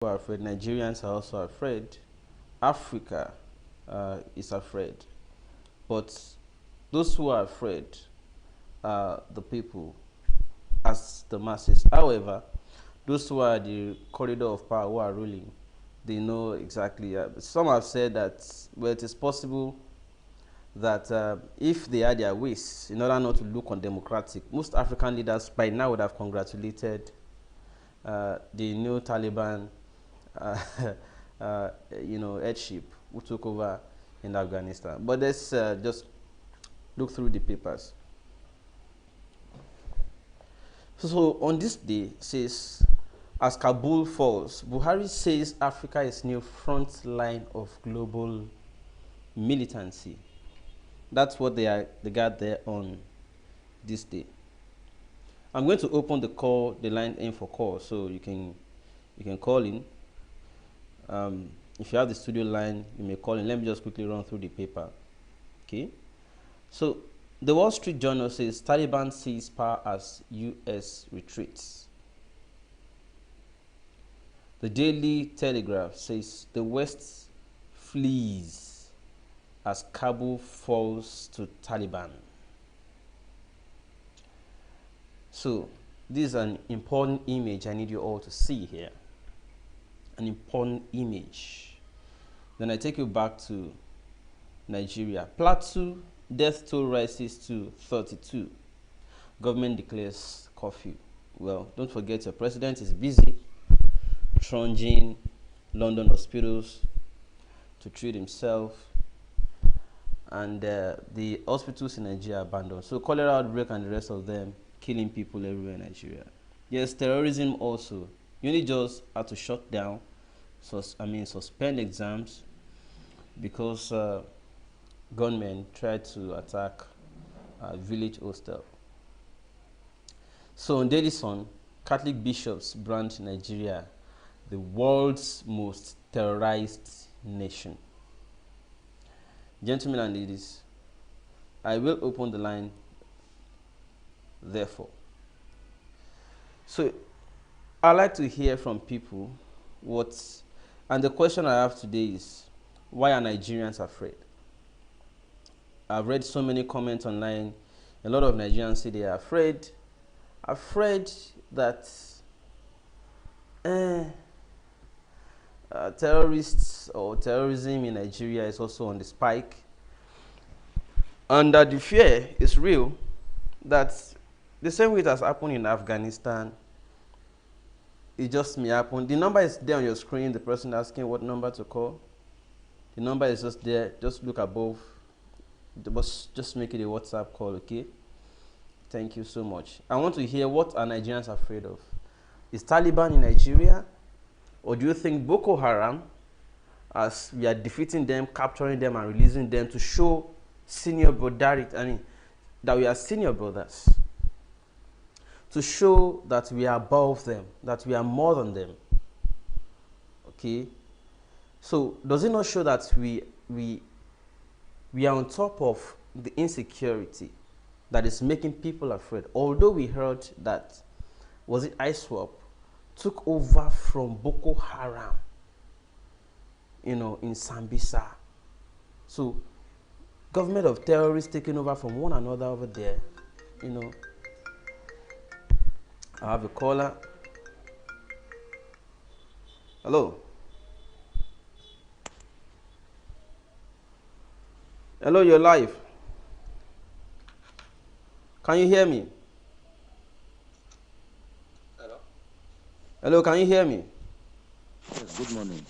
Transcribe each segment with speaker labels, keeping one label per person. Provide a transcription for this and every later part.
Speaker 1: who are afraid. Nigerians are also afraid. Africa is afraid. But those who are afraid are the people as the masses. However, those who are the corridor of power who are ruling, they know exactly. Some have said that, well, it is possible that if they had their ways, in order not to look undemocratic, most African leaders by now would have congratulated the new Taliban, uh, headship who took over in Afghanistan. But let's just look through the papers. So on this day, says, as Kabul falls, Buhari says Africa is new front line of global militancy. That's what they got there on this day. I'm going to open the line in for call, so you can call in. If you have the studio line, you may call in. Let me just quickly run through the paper. Okay. So the Wall Street Journal says Taliban seize power as U.S. retreats. The Daily Telegraph says the West flees as Kabul falls to Taliban. So this is an important image I need you all to see here. An important image. Then I take you back to Nigeria. Plateau death toll rises to 32. Government declares curfew. Well, don't forget your president is busy trudging London hospitals to treat himself, and the hospitals in Nigeria abandoned. So cholera outbreak and the rest of them killing people everywhere in Nigeria. Yes, terrorism also. Uni just had to shut down, suspend exams because gunmen tried to attack a village hostel. So on Daily Sun, Catholic bishops brand Nigeria the world's most terrorized nation. Gentlemen and ladies, I will open the line therefore. So I'd like to hear from people and the question I have today is, why are Nigerians afraid? I've read so many comments online. A lot of Nigerians say they are afraid that terrorists or terrorism in Nigeria is also on the spike, and that the fear is real, that the same way it has happened in Afghanistan, it just may happen. The number is there on your screen, the person asking what number to call. The number is just there, just look above, just make it a WhatsApp call, okay? Thank you so much. I want to hear, what are Nigerians afraid of? Is Taliban in Nigeria? Or do you think Boko Haram, as we are defeating them, capturing them and releasing them to show senior brotherhood, that we are senior brothers, to show that we are above them, that we are more than them? Okay? So does it not show that we are on top of the insecurity that is making people afraid? Although we heard that, was it ISWAP, took over from Boko Haram, in Sambisa. So government of terrorists taking over from one another over there, I have a caller. Hello. Hello, you're live. Can you hear me?
Speaker 2: Hello.
Speaker 1: Hello, can you hear me?
Speaker 2: Yes, good morning.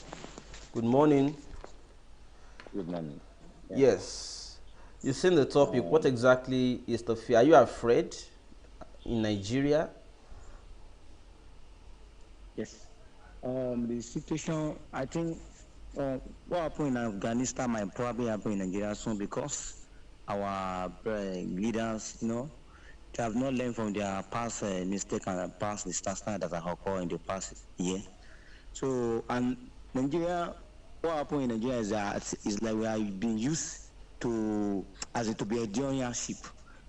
Speaker 1: Good morning.
Speaker 2: Good morning.
Speaker 1: Yeah. Yes. You've seen the topic. What exactly is the fear? Are you afraid in Nigeria?
Speaker 2: Yes. The situation, I think, what happened in Afghanistan might probably happen in Nigeria soon, because our leaders, they have not learned from their past mistake and past disaster that have occurred in the past year. So, and Nigeria, what happened in Nigeria is that it's like we have been used to be a joint ship,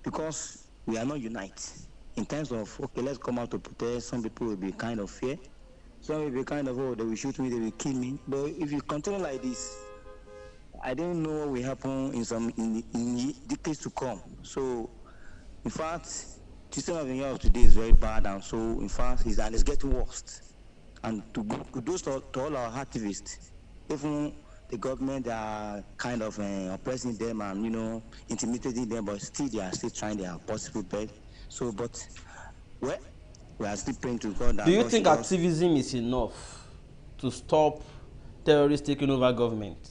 Speaker 2: because we are not united in terms of, okay, let's come out to protest. Some people will be kind of fear. Some will be kind of, oh, they will shoot me, they will kill me. But if you continue like this, I don't know what will happen in decades to come. So, in fact, system of the year of today is very bad, and so in fact, it's getting worse. And to those to all our activists, even the government are kind of oppressing them and intimidating them, but still they are still trying their possible best. So, but well, we are still praying to God
Speaker 1: Do
Speaker 2: that
Speaker 1: you
Speaker 2: God
Speaker 1: think
Speaker 2: should just
Speaker 1: activism is enough to stop terrorists taking over government?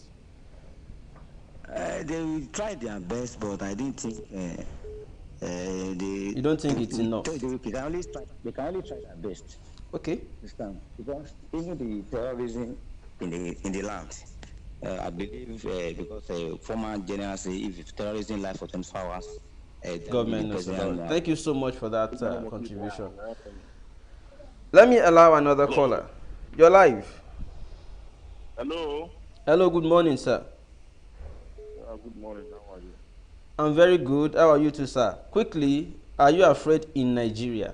Speaker 2: they will try their best, but I didn't think
Speaker 1: You don't think it's enough?
Speaker 2: they can only try their best.
Speaker 1: Okay.
Speaker 2: Understand? Because even the terrorism in the land, I believe because former general say if terrorism lasts for 24 hours, that will be the
Speaker 1: Government knows about
Speaker 2: president.
Speaker 1: it. Thank you so much for that contribution.
Speaker 2: Yeah.
Speaker 1: Let me allow another
Speaker 3: Hello.
Speaker 1: caller. You're live.
Speaker 3: Hello.
Speaker 1: Hello, good morning, sir.
Speaker 3: Good morning. How are you?
Speaker 1: I'm very good. How are you too, sir? Quickly, are you afraid in Nigeria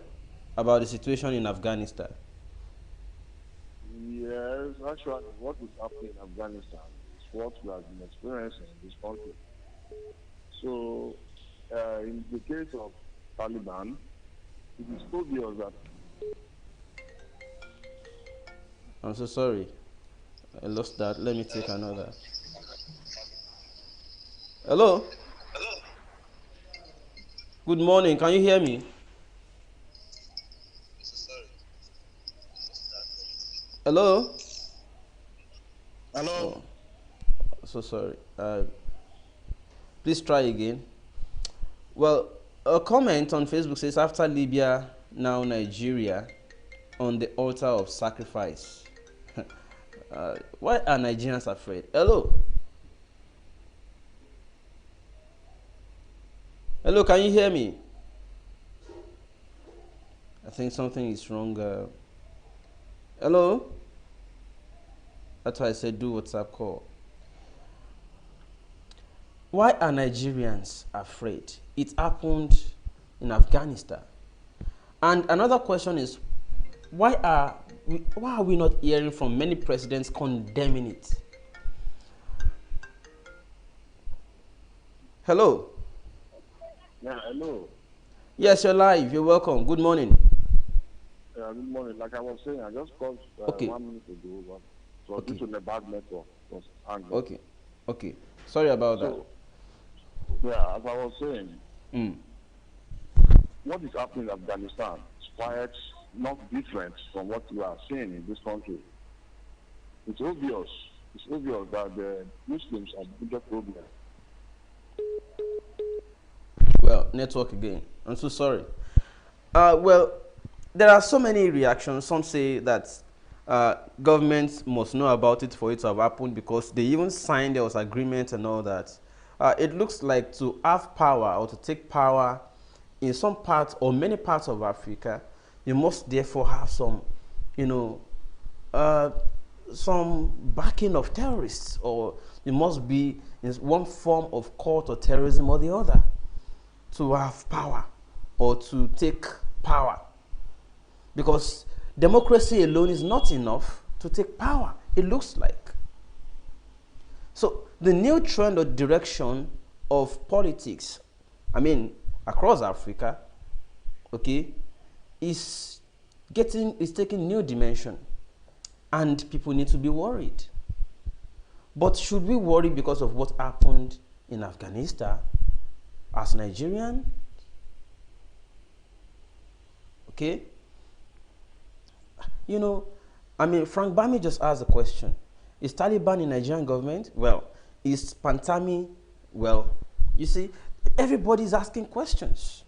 Speaker 1: about the situation in Afghanistan?
Speaker 3: Yes, actually, what is happening in Afghanistan is what we have been experiencing in this country. So, in the case of Taliban, it is obvious that
Speaker 1: I'm so sorry. I lost that. Let me take another. Hello? Good morning. Can you hear me? Hello?
Speaker 3: hello.
Speaker 1: Oh, so sorry. Please try again. Well, a comment on Facebook says after Libya, now Nigeria on the altar of sacrifice. Why are Nigerians afraid? Hello? Hello, can you hear me? I think something is wrong. Hello? That's why I said do WhatsApp call. Why are Nigerians afraid? It happened in Afghanistan. And another question is, why are we not hearing from many presidents condemning it? Hello?
Speaker 3: Yeah, hello.
Speaker 1: Yes, you're live. You're welcome. Good morning.
Speaker 3: Good morning. Like I was saying, I just called
Speaker 1: Okay.
Speaker 3: 1 minute ago, but it was due to the bad network. It was angry.
Speaker 1: Okay. Okay. Sorry about that.
Speaker 3: So, yeah, as I was saying,
Speaker 1: Mm.
Speaker 3: what is happening in Afghanistan is quite not different from what we are seeing in this country. It's obvious. It's obvious that the Muslims are the biggest problem.
Speaker 1: Well, network again. I'm so sorry. Well, there are so many reactions. Some say that governments must know about it for it to have happened because they even signed those agreements and all that. It looks like to have power or to take power in some parts or many parts of Africa, you must therefore have some, you know, some backing of terrorists, or you must be in one form of cult or terrorism or the other to have power or to take power. Because democracy alone is not enough to take power, it looks like. So the new trend or direction of politics, I mean, across Africa, okay, is taking new dimension, and people need to be worried. But should we worry because of what happened in Afghanistan as Nigerian? Okay. You know, I mean, Frank Bami just asked a question. Is Taliban in Nigerian government? Well, is Pantami? Well, you see, everybody's asking questions.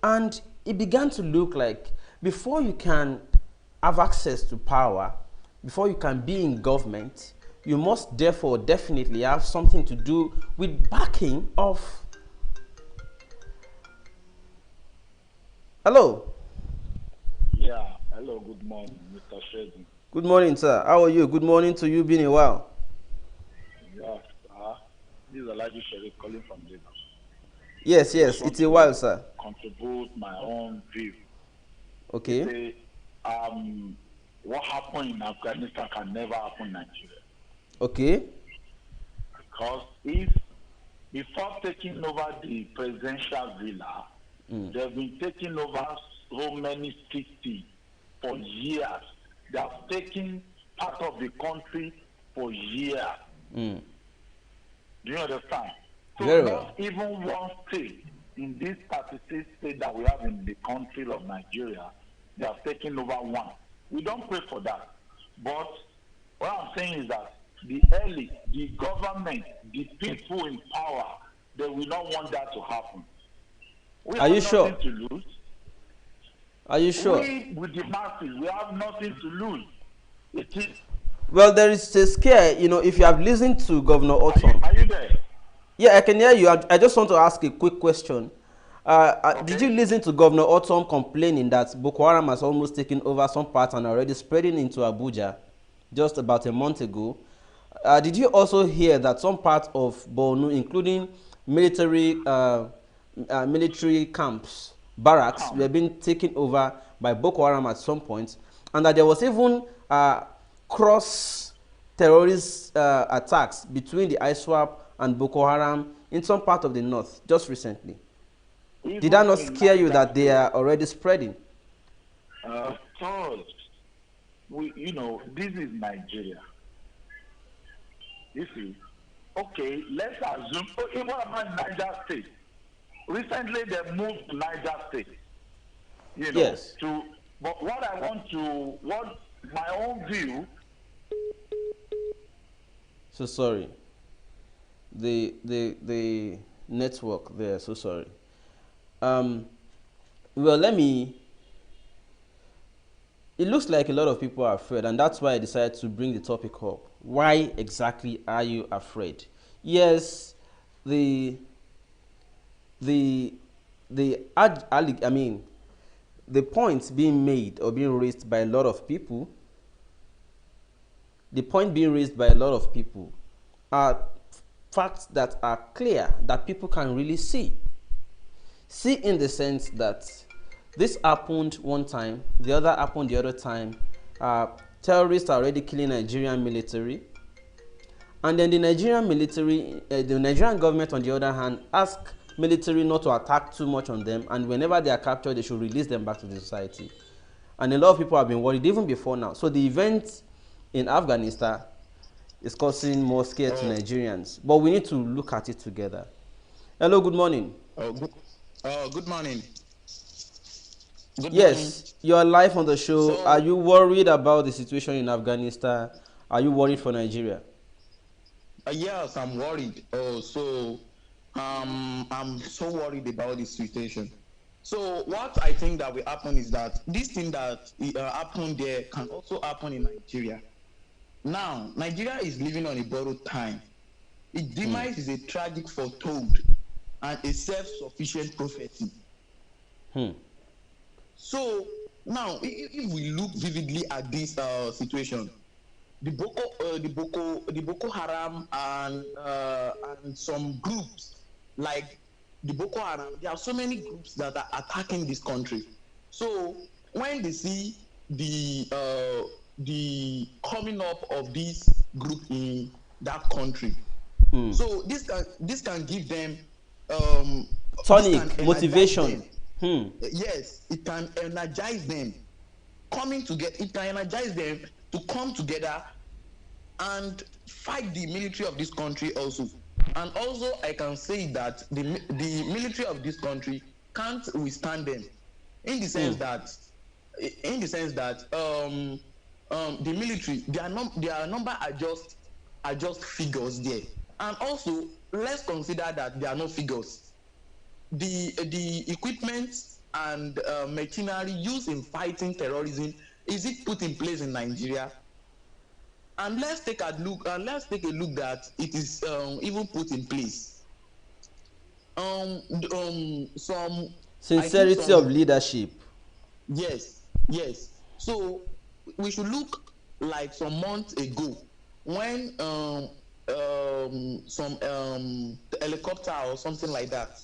Speaker 1: And it began to look like before you can have access to power, before you can be in government, you must therefore definitely have something to do with backing of. Hello.
Speaker 4: Yeah, hello, good morning, Mr. Sheldon.
Speaker 1: Good morning, sir. How are you? Good morning to you. Been a while.
Speaker 4: Yeah, this is Elijah Sherry calling from Lagos.
Speaker 1: Yes,
Speaker 4: I just
Speaker 1: yes.
Speaker 4: want
Speaker 1: It's a
Speaker 4: to
Speaker 1: while, sir.
Speaker 4: contribute my own view.
Speaker 1: Okay.
Speaker 4: It's what happened in Afghanistan can never happen in Nigeria.
Speaker 1: Okay.
Speaker 4: Because if before taking over the presidential villa, they've been taking over so many cities for years. They have taken part of the country for years. Do you understand? So
Speaker 1: Very
Speaker 4: not
Speaker 1: well.
Speaker 4: even one state in this 36 states that we have in the country of Nigeria, they have taken over one. We don't pray for that. But what I'm saying is that the elite, the government, the people in power, they will not want that to happen. We
Speaker 1: Are
Speaker 4: have
Speaker 1: you sure?
Speaker 4: nothing to lose.
Speaker 1: Are you sure?
Speaker 4: We, with the masses, we have nothing to lose. It is.
Speaker 1: Well, there is a scare, if you have listened to Governor Otom.
Speaker 4: Are you there?
Speaker 1: Yeah, I can hear you. I just want to ask a quick question. Did you
Speaker 4: Okay.
Speaker 1: listen to Governor Otom complaining that Boko Haram has almost taken over some parts and already spreading into Abuja just about a month ago? Did you also hear that some parts of Borno, including military camps, barracks, were being taken over by Boko Haram at some point, and that there was even cross terrorist attacks between the ISWAP and Boko Haram in some part of the north just recently? Did that not scare you that they are already spreading?
Speaker 4: First, this is Nigeria. You see, okay, let's assume, even about Niger State. Recently, they moved to Niger State.
Speaker 1: Yes.
Speaker 4: But what my own view.
Speaker 1: So sorry. The network there, so sorry. Well, it looks like a lot of people are afraid, and that's why I decided to bring the topic up. Why exactly are you afraid? Yes, the points being made or being raised by a lot of people, are facts that are clear, that people can really see. See in the sense that this happened one time, the other happened the other time. Terrorists are already killing Nigerian military. And then the Nigerian government, on the other hand, ask military not to attack too much on them, and whenever they are captured, they should release them back to the society. And a lot of people have been worried even before now. So the event in Afghanistan is causing more scare to Nigerians. But we need to look at it together. Hello, good morning.
Speaker 5: Good morning.
Speaker 1: Yes, you are live on the show.
Speaker 5: So,
Speaker 1: Are you worried about the situation in Afghanistan? Are you worried for Nigeria?
Speaker 5: yes, I'm worried. I'm so worried about this situation. So what I think that will happen is that this thing that happened there can also happen in Nigeria. Now, Nigeria is living on a borrowed time. Its demise is a tragic foretold and a self-sufficient prophecy. So now, if we look vividly at this situation, the Boko Haram and some groups like the Boko Haram, there are so many groups that are attacking this country. So when they see the coming up of this group in that country, so this can give them
Speaker 1: Tonic, motivation.
Speaker 5: Yes, it can energize them. It can energize them to come together and fight the military of this country also. And also, I can say that the military of this country can't withstand them, in the sense that the military, their number are just figures there. And also, let's consider that they are not figures. The equipment and machinery used in fighting terrorism, is it put in place in Nigeria? And let's take a look that it is even put in place. Some
Speaker 1: Sincerity of leadership.
Speaker 5: Yes. So we should look like some months ago when some helicopter or something like that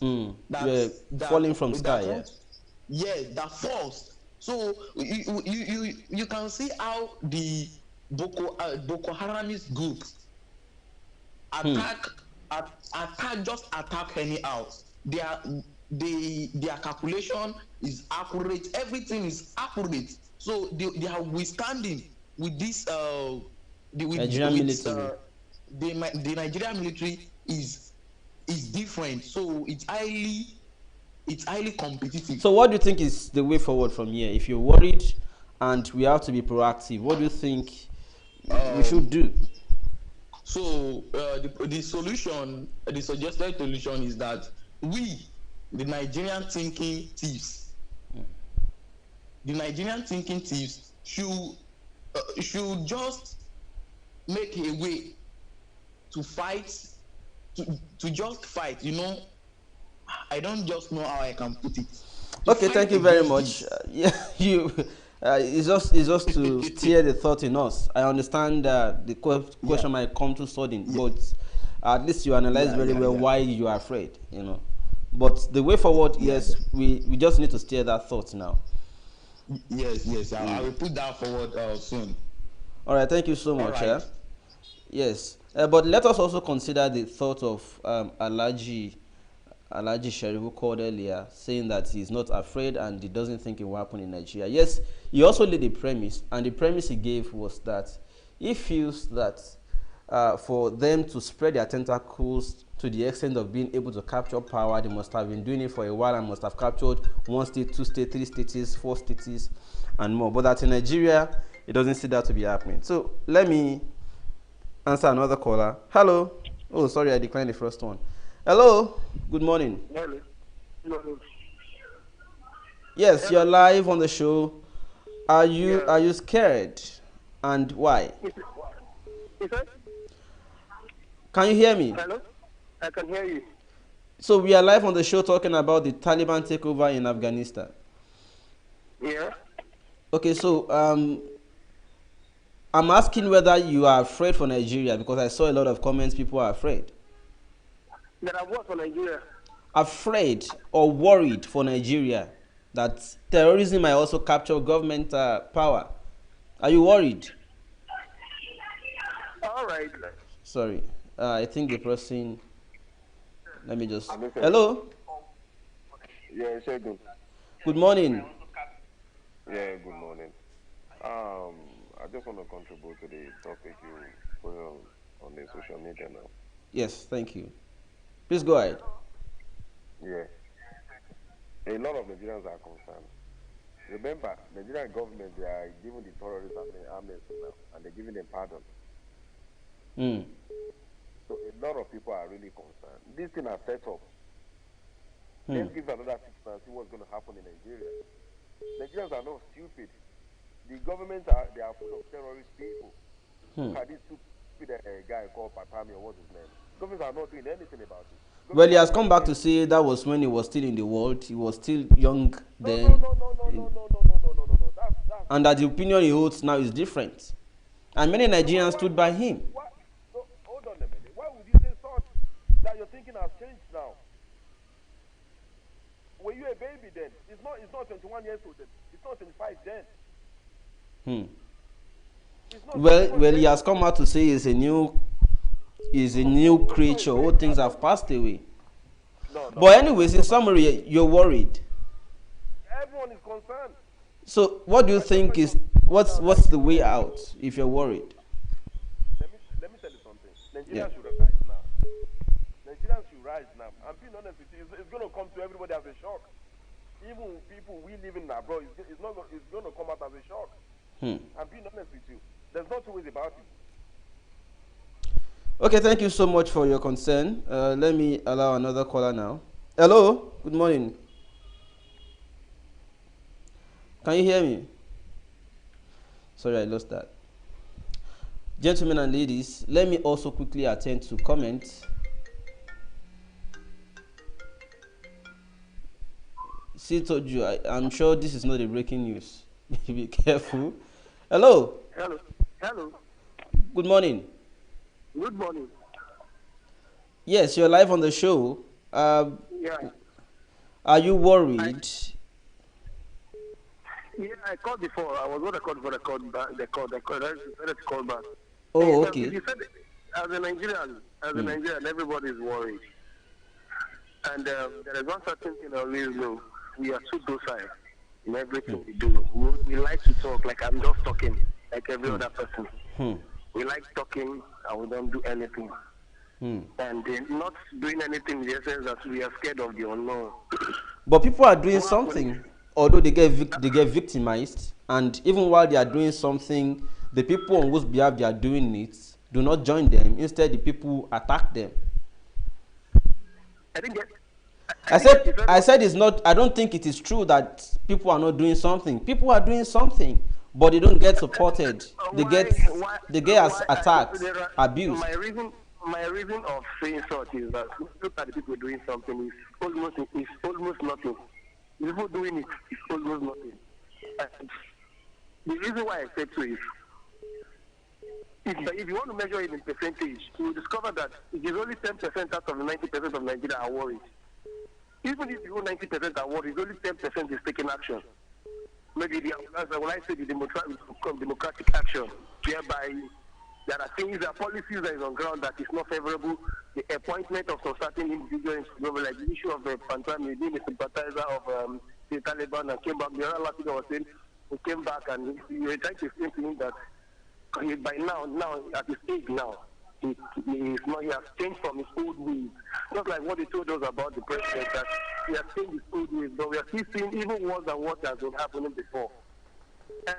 Speaker 1: Falling from sky.
Speaker 5: that falls So you can see how the Boko Haramist group attack just attack anyhow. Their their calculation is accurate. Everything is accurate. So they are withstanding with this
Speaker 1: Nigerian military.
Speaker 5: the Nigerian military is different. So it's highly competitive.
Speaker 1: So what do you think is the way forward from here? If you're worried and we have to be proactive, what do you think we should do?
Speaker 5: So the solution, the suggested solution is that we, the Nigerian thinking thieves, should just make a way to fight, to just fight. I don't just know how I can put it.
Speaker 1: Okay, thank you very much. Yeah, you. It's just to steer the thought in us. I understand the question might come too sudden, but at least you analyze very well why you are afraid. But the way forward, yes, we just need to steer that thought now.
Speaker 5: Yes. I will put that forward soon.
Speaker 1: All right, thank you so much. Right. Yes, but let us also consider the thought of Alhaji Sherry, who called earlier, saying that he's not afraid and he doesn't think it will happen in Nigeria. Yes, he also laid a premise, and the premise he gave was that he feels that for them to spread their tentacles to the extent of being able to capture power, they must have been doing it for a while and must have captured 1 state, 2 states, 3 states, 4 states, and more. But that in Nigeria, it doesn't see that to be happening. So let me answer another caller. Hello. Oh, sorry, I declined the first one. Hello. Good morning.
Speaker 3: Hello. Hello.
Speaker 1: Yes, you're live on the show. Are you scared, and why? Can you hear me?
Speaker 3: Hello. I can hear you.
Speaker 1: So we are live on the show talking about the Taliban takeover in Afghanistan.
Speaker 3: Yeah.
Speaker 1: Okay, so I'm asking whether you are afraid for Nigeria, because I saw a lot of comments. People are afraid.
Speaker 3: That I work for Nigeria.
Speaker 1: Afraid or worried for Nigeria that terrorism might also capture government power. Are you worried?
Speaker 3: All right.
Speaker 1: Sorry, I think the person. Let me just. Hello.
Speaker 3: Yeah, good.
Speaker 1: Good morning.
Speaker 3: Yeah, good morning. I just want to contribute to the topic you put on the social media now.
Speaker 1: Yes, thank you. Please go ahead.
Speaker 3: Yeah. A lot of Nigerians are concerned. Remember, Nigerian government, they are giving the terrorists amnesty now, and they're giving them pardon. So a lot of people are really concerned. This thing has set up. Let's give another 6 months, see what's going to happen in Nigeria. Nigerians are not stupid. The government they are full of terrorist people. Look at this stupid guy called Patami, or what's his name. Governments are not doing anything about it.
Speaker 1: Well, he has come back to say that was when he was still in the world. He was still young then.
Speaker 3: No. That's
Speaker 1: and that the opinion he holds now is different. And many Nigerians stood by him.
Speaker 3: No, hold on a minute. Why would you say such? That your thinking has changed now? Were you a baby then? It's not 21 years old then. It's not 25 then.
Speaker 1: Well, he has come out to say he's a new creature. All things have passed away.
Speaker 3: No.
Speaker 1: But anyways, in summary, you're worried.
Speaker 3: Everyone is concerned.
Speaker 1: So what do you think is what's the way out if you're worried?
Speaker 3: Let me tell you something. Nigerians should rise now. Nigerians should rise now. I'm being honest with you. It's going to come to everybody as a shock. Even people we live in abroad, it's going to come out as a shock. I'm being honest with you. There's no two ways about it.
Speaker 1: Okay, thank you so much for your concern. Let me allow another caller now. Hello, good morning. Can you hear me? Sorry, I lost that. Gentlemen and ladies, let me also quickly attend to comments. See, told you, I'm sure this is not a breaking news. Be careful. Hello.
Speaker 3: Hello.
Speaker 1: Good morning.
Speaker 3: Good morning.
Speaker 1: Yes, you're live on the show.
Speaker 3: Yeah.
Speaker 1: Are you worried?
Speaker 3: Yeah, I called before. I was going to call before they called back. I decided to call back.
Speaker 1: Oh,
Speaker 3: If
Speaker 1: okay.
Speaker 3: you said, as a Nigerian, everybody is worried. And there is one certain thing I always know. We are too docile in everything we do. We like to talk like I'm just talking, like every other person. We like talking and we don't do anything. And not doing anything in the essence that we are scared of the unknown.
Speaker 1: But people are doing something, although they get victimized, and even while they are doing something, the people on whose behalf they are doing it do not join them. Instead, the people attack them.
Speaker 3: I think that,
Speaker 1: I said it's not. I don't think it is true that people are not doing something. People are doing something, but they don't get supported. They get attacked, abused.
Speaker 3: My reason of saying such is that look at the people doing something is almost nothing. The people doing it is almost nothing. And the reason why I said so is if you want to measure it in percentage, you will discover that it is only 10% out of the 90% of Nigeria are worried. Even if you 90% are worried, only 10% is taking action. Maybe when I say the democratic action, whereby there are things, there are policies that is on ground that is not favorable. The appointment of some certain individuals, like the issue of the Frontline, being a sympathizer of the Taliban and came back. The other last thing I was saying, he came back and he was trying to explain to him that by now at his age now, he has changed from his old ways. Just like what he told us about the president, that he has changed his old ways, but we are still seeing even worse than what has been happening before.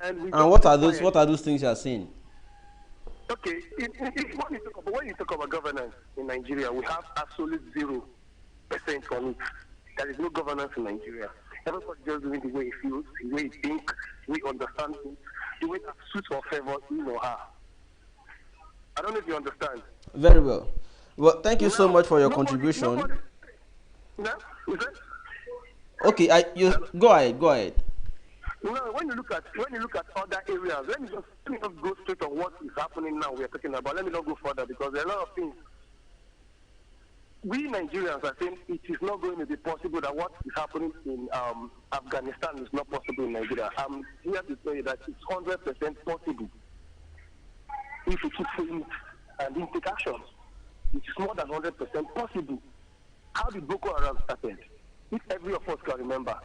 Speaker 3: And
Speaker 1: what are those things you are saying?
Speaker 3: Okay, when you talk about governance in Nigeria, we have absolute 0% on it. There is no governance in Nigeria. Everybody just doing the way he feels, the way he thinks, the way he understands things, the way that suits or favors him or her. I don't know if you understand.
Speaker 1: Very well. Well, thank you so much for your contribution. Okay, go ahead.
Speaker 3: When you look at other areas, let me just go straight on what is happening now. We are talking about. Let me not go further because there are a lot of things. We Nigerians are saying it is not going to be possible that what is happening in Afghanistan is not possible in Nigeria. I'm here to tell you that it's 100% possible if you keep saying it and didn't take action. It's more than 100% possible. How did Boko Haram started? If every of us can remember.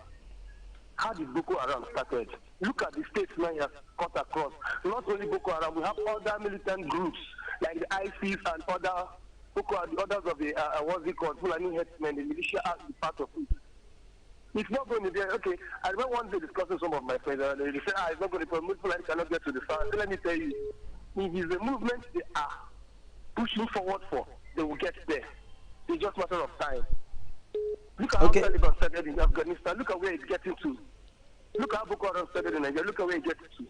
Speaker 3: How did Boko Haram started? Look at the states now you have cut across. Not only Boko Haram, we have other militant groups like the ISIS and others of the what's it called? Fulani headsmen, the militia as the part of it. It's not going to be okay. I remember one day discussing some of my friends, and they said, it's not going to be Fulani cannot get to the south. So let me tell you, if it's a movement they are pushing forward for, they will get there. It's just a matter of time. Look at how Taliban started in Afghanistan. Look at where it's getting to. Look how Boko Haram started in Nigeria. Look at where it gets to.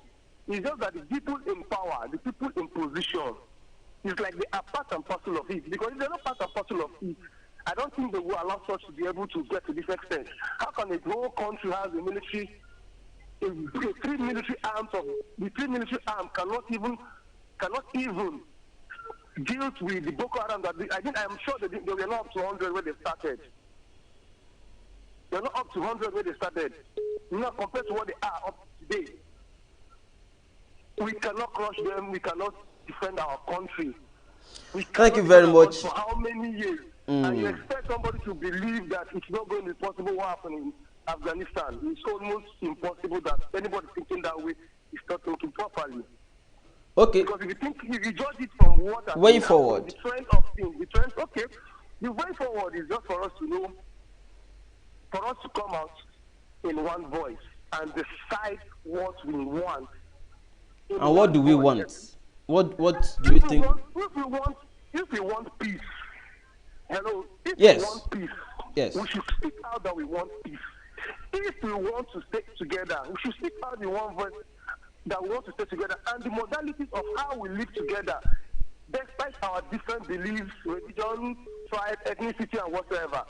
Speaker 3: It's just that the people in power, the people in position, it's like they are part and parcel of it. Because if they're not part and parcel of it, I don't think they will allow such to be able to get to this extent. How can a whole country have a military, the three military arms cannot even deal with the Boko Haram that I'm sure they were not up to 100 where they started. They're not up to 100 where they started. Not compared to what they are up today. We cannot crush them. We cannot defend our country.
Speaker 1: Thank you very much.
Speaker 3: For how many years? And you expect somebody to believe that it's not going to be possible what happened in Afghanistan. It's almost impossible that anybody thinking that way is not thinking properly.
Speaker 1: Okay.
Speaker 3: Because if you judge it from what
Speaker 1: way forward,
Speaker 3: the trend of things, the way forward is just for us to know, for us to come out in one voice and decide what we want.
Speaker 1: And what do we want? What do you think?
Speaker 3: If we want peace, hello. If
Speaker 1: yes.
Speaker 3: we want peace,
Speaker 1: yes.
Speaker 3: We should speak out that we want peace. If we want to stay together, we should speak out in one voice that we want to stay together, and the modalities of how we live together, despite our different beliefs, religion, tribe, ethnicity, and whatsoever.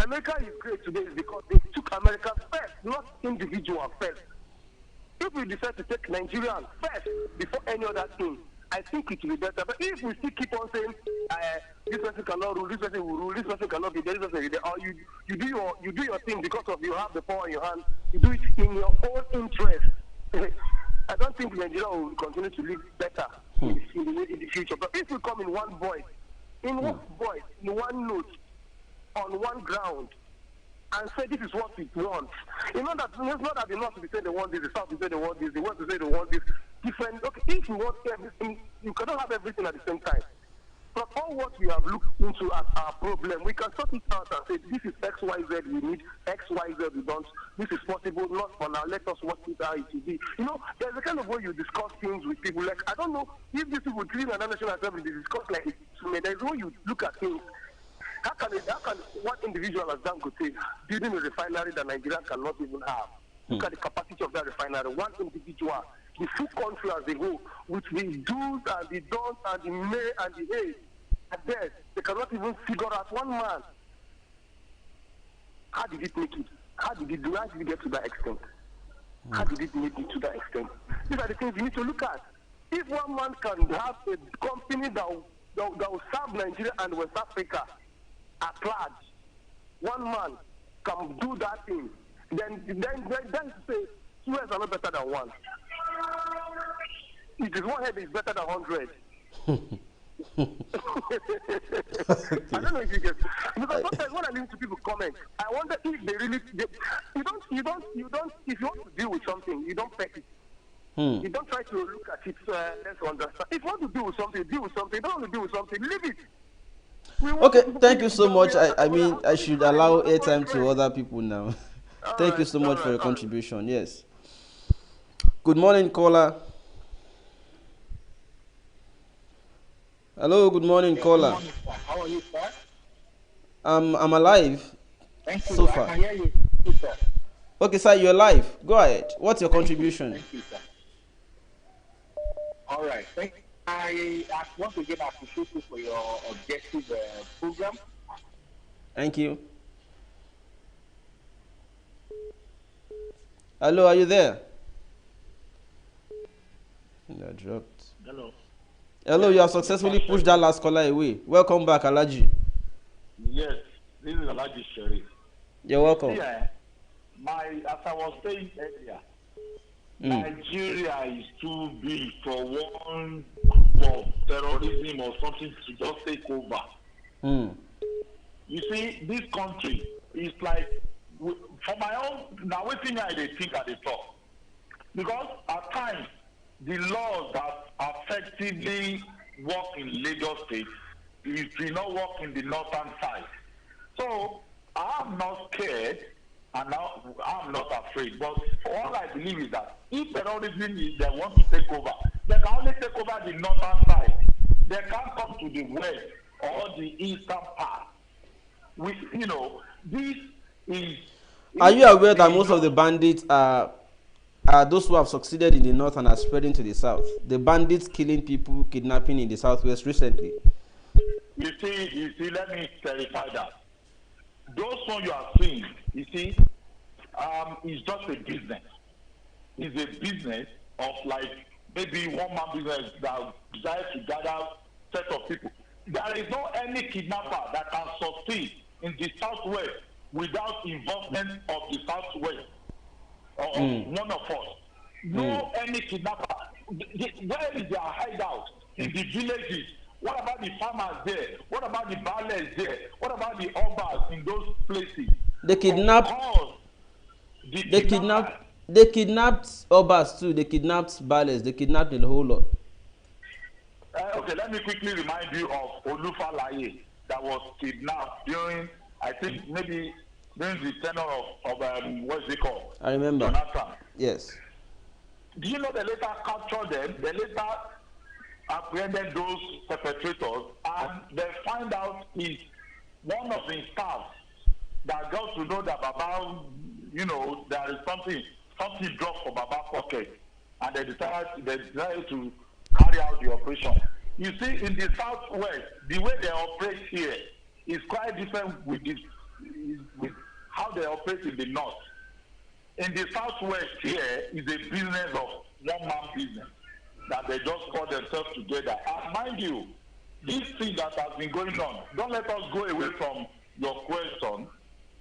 Speaker 3: America is great today because they took America first, not individual first. If we decide to take Nigeria first before any other thing, I think it will be better. But if we still keep on saying this person cannot rule, this person will rule, this person cannot be there, this person will be there, or you do your thing because of you have the power in your hand, you do it in your own interest. I don't think Nigeria will continue to live better in the future. But if we come in one voice, in one note, on one ground, and say this is what we want. You know that it's not that the North will say they want this, the South will say they want this, the West will say they want this. Different. Okay, if we want everything, you cannot have everything at the same time. But all what we have looked into as our problem, we can sort it out and say this is X, Y, Z we need, X, Y, Z we don't. This is possible, not for now. Let us work it out. It will be. You know, there's a kind of way you discuss things with people. Like I don't know if these people treat another national assembly, they discuss like it. There's a way you look at things. How can one individual has done good things, building a refinery that Nigeria cannot even have? Look at the capacity of that refinery. One individual, the full country as a whole, with the do's and the don'ts and the may and the hey, at there, they cannot even figure out one man. How did it make it? How did it get to that extent? How did it make it to that extent? These are the things you need to look at. If one man can have a company that will serve Nigeria and West Africa at large, one man can do that thing, then say two heads are not better than one. It is one head is better than 100. I don't know if you get, because sometimes when I listen to people comment, I wonder if they really you don't if you want to deal with something, you don't peck it. You don't try to look at it let's understand. If you want to deal with something, deal with something. If you don't want to deal with something, leave it.
Speaker 1: Okay, thank you so much. I mean, I should allow airtime to other people now. Thank you so much for your contribution. Yes. Good morning, caller. Hello, good morning, caller.
Speaker 6: Good morning, sir. How are you, sir?
Speaker 1: I'm alive.
Speaker 6: Thank you.
Speaker 1: So far.
Speaker 6: I can hear you, sir.
Speaker 1: Okay, sir, you're live. Go ahead. What's your contribution?
Speaker 6: Thank you, sir. All right. I once again appreciate you for your objective program.
Speaker 1: Thank you. Hello, are you there? I dropped.
Speaker 4: Hello.
Speaker 1: Hello, you have successfully pushed that last caller away. Welcome back, Alaji.
Speaker 4: Yes, this is Alaji Sherry.
Speaker 1: You're welcome.
Speaker 4: Yeah, as I was saying earlier, Nigeria is too big for one group of terrorism or something to just take over. You see, this country is like, for my own, now waiting I think at the top. Because at times, the laws that effectively work in Lagos State do not work in the northern side. So I'm not scared and I'm not afraid. But all I believe is that if terrorism is they want to take over, they can only take over the northern side. They can't come to the west or the eastern part. This is.
Speaker 1: Are you aware that most of the bandits are those who have succeeded in the north and are spreading to the south? The bandits killing people, kidnapping in the southwest recently.
Speaker 4: You see, let me clarify that. Those one you are seeing, you see, is just a business. It's a business of like maybe one man business that desires to gather set of people. There is no any kidnapper that can succeed in the southwest without involvement of the southwest or one of us. No any kidnapper. Where is their hideout? In the villages. What about the farmers there? What about the ballers there? What about the obas in those places?
Speaker 1: They kidnapped. They kidnapped obas too. They kidnapped ballers. They kidnapped the whole lot.
Speaker 4: Okay, let me quickly remind you of Olufalaye that was kidnapped during, I think maybe during the tenure of what's it called?
Speaker 1: I remember.
Speaker 4: Jonathan.
Speaker 1: Yes.
Speaker 4: Do you know they later captured them? They later apprehended those perpetrators, and they find out is one of the staff that got to know that Baba, there is something dropped from Baba's pocket, and they decided to carry out the operation. You see, in the southwest, the way they operate here is quite different with how they operate in the north. In the southwest here is a business of one-man business. that they just call themselves together. And mind you, this thing that has been going on, don't let us go away from your question.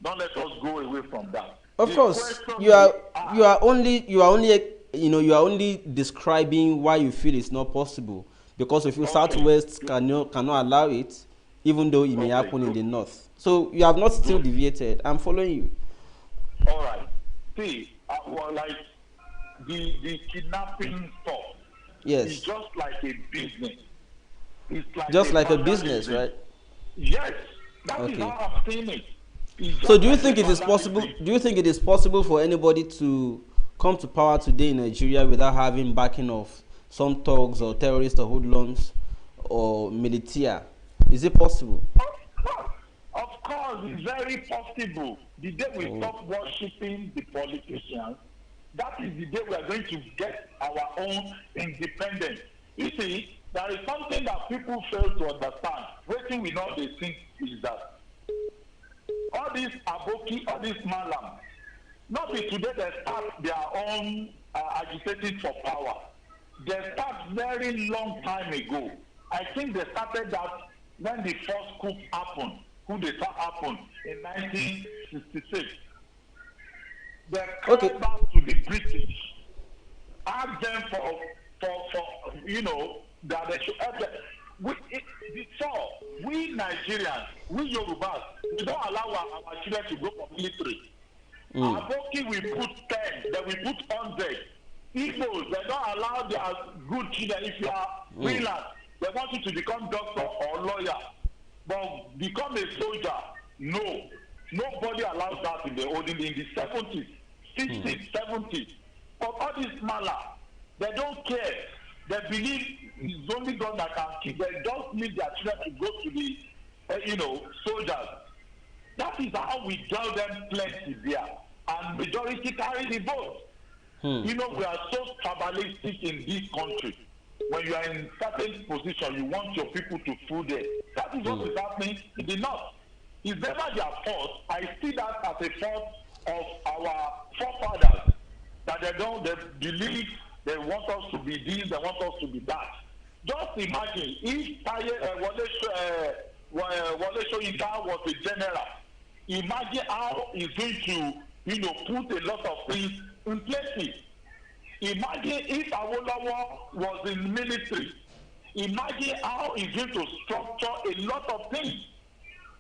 Speaker 4: Don't let us go away from that.
Speaker 1: Of
Speaker 4: The
Speaker 1: course,
Speaker 4: question
Speaker 1: you are only you are only describing why you feel it's not possible, because if you Southwest cannot allow it, even though it may happen in the North. So you have not still deviated. I'm following you.
Speaker 4: All right. See, well, like the kidnapping stuff.
Speaker 1: Yes.
Speaker 4: It's just like a business. It's like
Speaker 1: just like a business, right?
Speaker 4: Yes, that is
Speaker 1: Okay.
Speaker 4: how I'm saying it.
Speaker 1: So do you think it is possible? Do you think it is possible for anybody to come to power today in Nigeria without having backing of some thugs or terrorists or hoodlums or militia? Is it possible?
Speaker 4: Of course, it's very possible. The day we stop worshipping the politicians, that is the day we are going to get our own independence. You see, there is something that people fail to understand. Waiting we know they think is that all these aboki, all these malam, not be today they start their own agitating for power. They start very long time ago. I think they started that when the first coup happened, happened in 1966. They came back to the British, asked them for you know, that they should help them. Before, we Nigerians, we Yorubas, we don't allow our children to go for military. Aboki, we put 10, then we put 100. Igbos, they don't allow their good children. If you are freelance, they want you to become doctor or lawyer. But become a soldier, no. Nobody allows that in the 70s, 60s, 70s. But all this mala, they don't care. They believe it's only God that can keep. They just need their children to go to the, soldiers. That is how we tell them plenty there. And majority carry the vote. You know, we are so tribalistic in this country. When you are in certain position, you want your people to fool there. That is what is happening in the North. It's never their fault. I see that as a fault of our forefathers. That they believe they want us to be this, they want us to be that. Just imagine if Wole Soyinka was a general. Imagine how he's going to, put a lot of things in place. Imagine if Awolowo was in military. Imagine how he's going to structure a lot of things.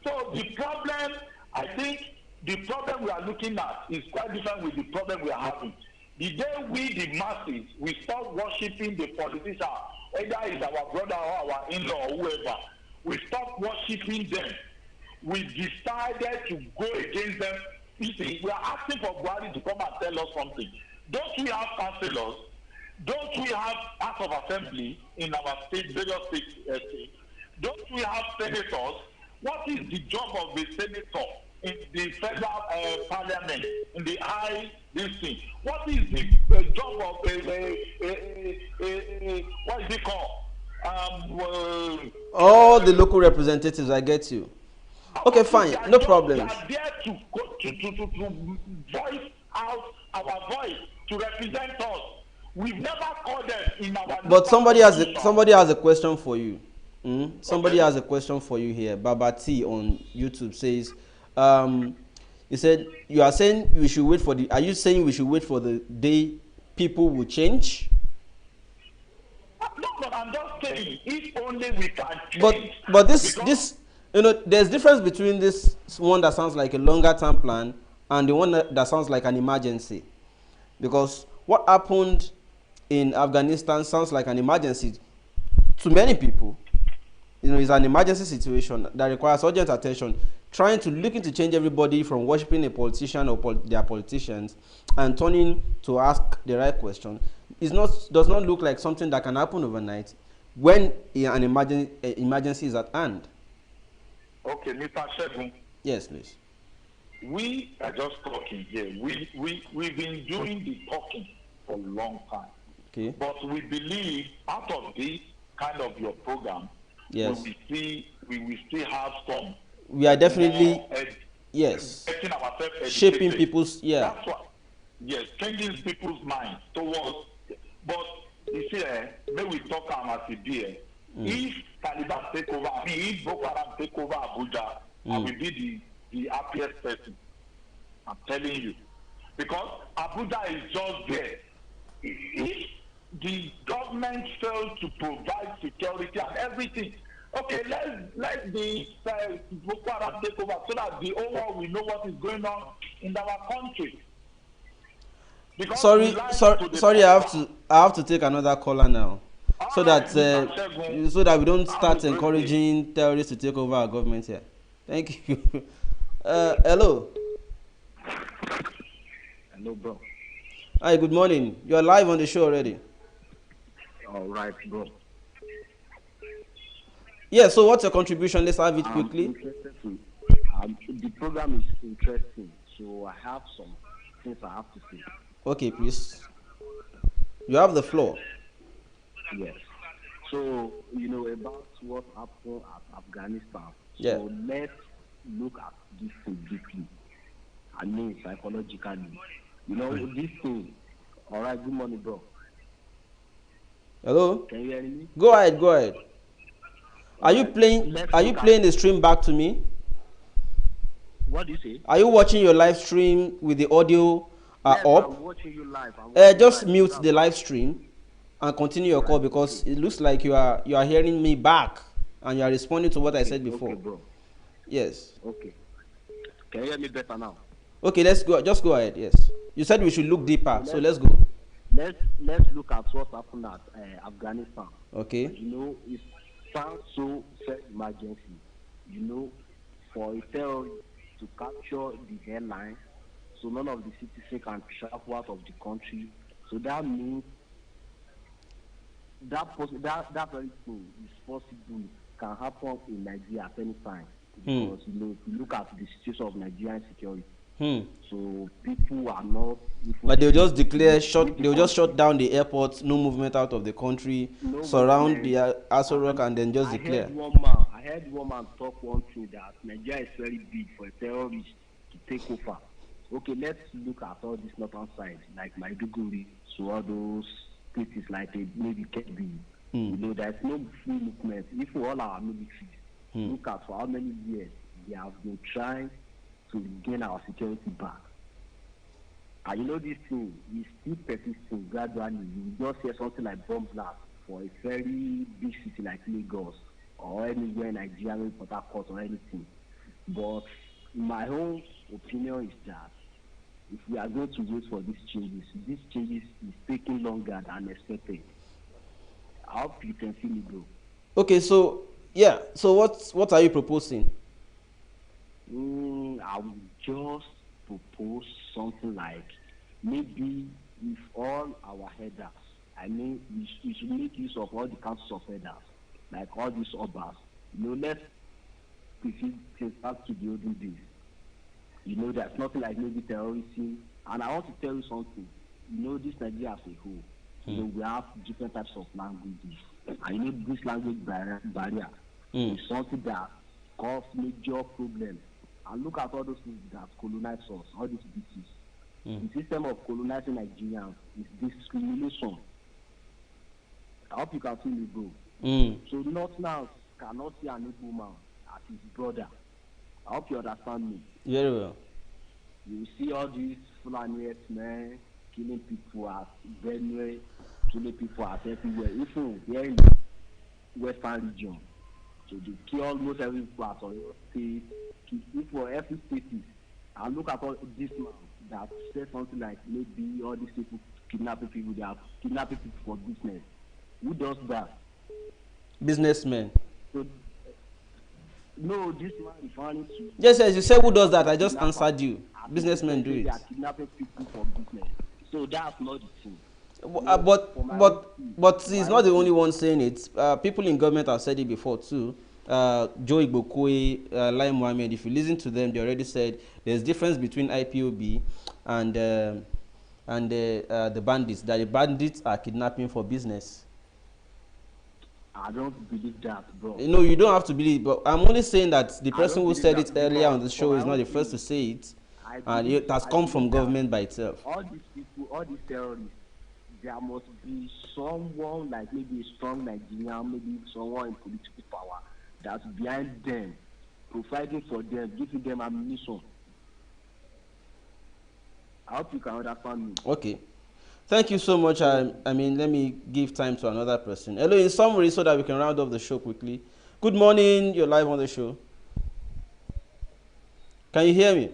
Speaker 4: So the problem, I think, the problem we are looking at is quite different with the problem we are having. The day we, the masses, we start worshiping the politician, whether it's our brother or our in-law or whoever, we stop worshiping them. We decided to go against them. You see, we are asking for Buhari to come and tell us something. Don't we have councillors? Don't we have House of Assembly in our state, various states? Don't we have senators? What is the job of the senator in the federal parliament, in the high this thing? What is the job of what is it called?
Speaker 1: All the local representatives, I get you. Okay, fine, no problems.
Speaker 4: We are there to voice out our voice, to represent us. We've never called them in our.
Speaker 1: But somebody has a question for you. Somebody has a question for you here. Baba T on YouTube says, he said, you are saying we should wait for the. Are you saying we should wait for the day people will change?
Speaker 4: No, but I'm just saying, if only we can change.
Speaker 1: But this there's difference between this one that sounds like a longer term plan and the one that sounds like an emergency. Because what happened in Afghanistan sounds like an emergency to many people. It's an emergency situation that requires urgent attention. Trying to looking to change everybody from worshiping a politician or their politicians and turning to ask the right question does not look like something that can happen overnight when an emergency is at hand.
Speaker 4: Okay, Mr. Shegun.
Speaker 1: Yes, please.
Speaker 4: We are just talking here. We've been doing the talking for a long time.
Speaker 1: Okay.
Speaker 4: But we believe out of this kind of your program,
Speaker 1: yes,
Speaker 4: we will still have some.
Speaker 1: We are definitely
Speaker 4: yes,
Speaker 1: shaping people's
Speaker 4: That's what. Yes, changing people's minds towards. But you see, may we talk as a be. If Taliban take over, I mean, if Boko Haram take over Abuja, I will be the happiest person. I'm telling you. Because Abuja is just there. If the government fails to provide security and everything, okay, let the Boko Haram take over so that the whole world will know what is going on in our country. Because
Speaker 1: sorry, I have to take another caller now, so that we don't start encouraging terrorists to take over our government here. Thank you. Hello.
Speaker 7: Hello, bro.
Speaker 1: Hi, good morning. You're live on the show already.
Speaker 7: All right, bro.
Speaker 1: Yeah, so what's your contribution? Let's have it quickly.
Speaker 7: The program is interesting, so I have some things I have to say.
Speaker 1: Okay, please. You have the floor.
Speaker 7: Yes. So, about what happened at Afghanistan.
Speaker 1: Yeah.
Speaker 7: So, let's look at this thing deeply. I mean, psychologically. This thing. All right, good morning, bro.
Speaker 1: Hello?
Speaker 7: Can you hear me?
Speaker 1: Go ahead. Are you playing the stream back to me?
Speaker 7: What do you say?
Speaker 1: Are you watching your live stream with the audio
Speaker 7: yes,
Speaker 1: up?
Speaker 7: I'm watching you live.
Speaker 1: Just mute the live stream and continue your call, because it looks like you are hearing me back and you are responding to what I said before.
Speaker 7: Okay, bro.
Speaker 1: Yes.
Speaker 7: Okay. Can you hear me better now?
Speaker 1: Okay, let's go. Just go ahead. Yes. You said we should look deeper, so let's go.
Speaker 7: Let's look at what happened at Afghanistan.
Speaker 1: Okay.
Speaker 7: It sounds so emergency. For a terrorist to capture the airline, so none of the citizens can travel out of the country. So that means that very thing is possible, can happen in Nigeria at any time. Because if you look at the situation of Nigerian security. So people are not.
Speaker 1: But they'll just they'll just shut down the airports, no movement out of the country, surround the Aso Rock, and then just declare.
Speaker 7: I heard one man talk one thing, that Nigeria is very big for a terrorist to take over. Okay, let's look at all this northern side, like Maiduguri, so all those places like maybe Kebbi. There's no free movement. If all our military look at for how many years they have been trying to gain our security back. And this thing is still persisting gradually. You just hear something like bomb blast for a very big city like Lagos or anywhere in Nigeria, Port Harcourt or anything. But my own opinion is that if we are going to wait for these changes is taking longer than expected. I hope you can see me, bro.
Speaker 1: Okay, so what are you proposing?
Speaker 7: I would just propose something like, maybe if all our headers, we should make use of all the councils of headers, like all these obas. Let's proceed things back to the olden days. There's nothing like maybe terrorism. And I want to tell you something. This Nigeria as a whole, we have different types of languages. And this language barrier is something that causes major problems. And look at all those things that colonize us, all these British. The system of colonizing Nigerians is discrimination. I hope you can see me, bro. So Northerners cannot see an Igbo man as his brother. I hope you understand me.
Speaker 1: Very well.
Speaker 7: You see all these Fulani men killing people at Benue, killing people at everywhere. Even here in the Western region. So they kill almost every part of your state. For every state, and look at all this man that said something like, maybe all these people kidnapping people, they are kidnapping people for business. Who does that?
Speaker 1: Businessmen.
Speaker 7: So, no, this man is trying to.
Speaker 1: Yes, you said who does that? I just answered you. Businessmen do it.
Speaker 7: They are kidnapping people for business. So that's not the thing.
Speaker 1: But he's not the only one saying it. People in government have said it before too. Joe Igbokwe, Lai Mohammed, if you listen to them, they already said there's difference between IPOB and the bandits. That the bandits are kidnapping for business.
Speaker 7: I don't believe that, bro.
Speaker 1: No, you don't have to believe. But I'm only saying that the person who said it earlier on the show is not the first to say it, and it has come from government by itself.
Speaker 7: All these people, all these terrorists, there must be someone like maybe a strong Nigerian, maybe someone in political power that's behind them, providing for them, giving them ammunition. I hope you can understand me.
Speaker 1: Okay. Thank you so much. I mean, let me give time to another person. Hello, in summary, so that we can round off the show quickly. Good morning. You're live on the show. Can you hear me?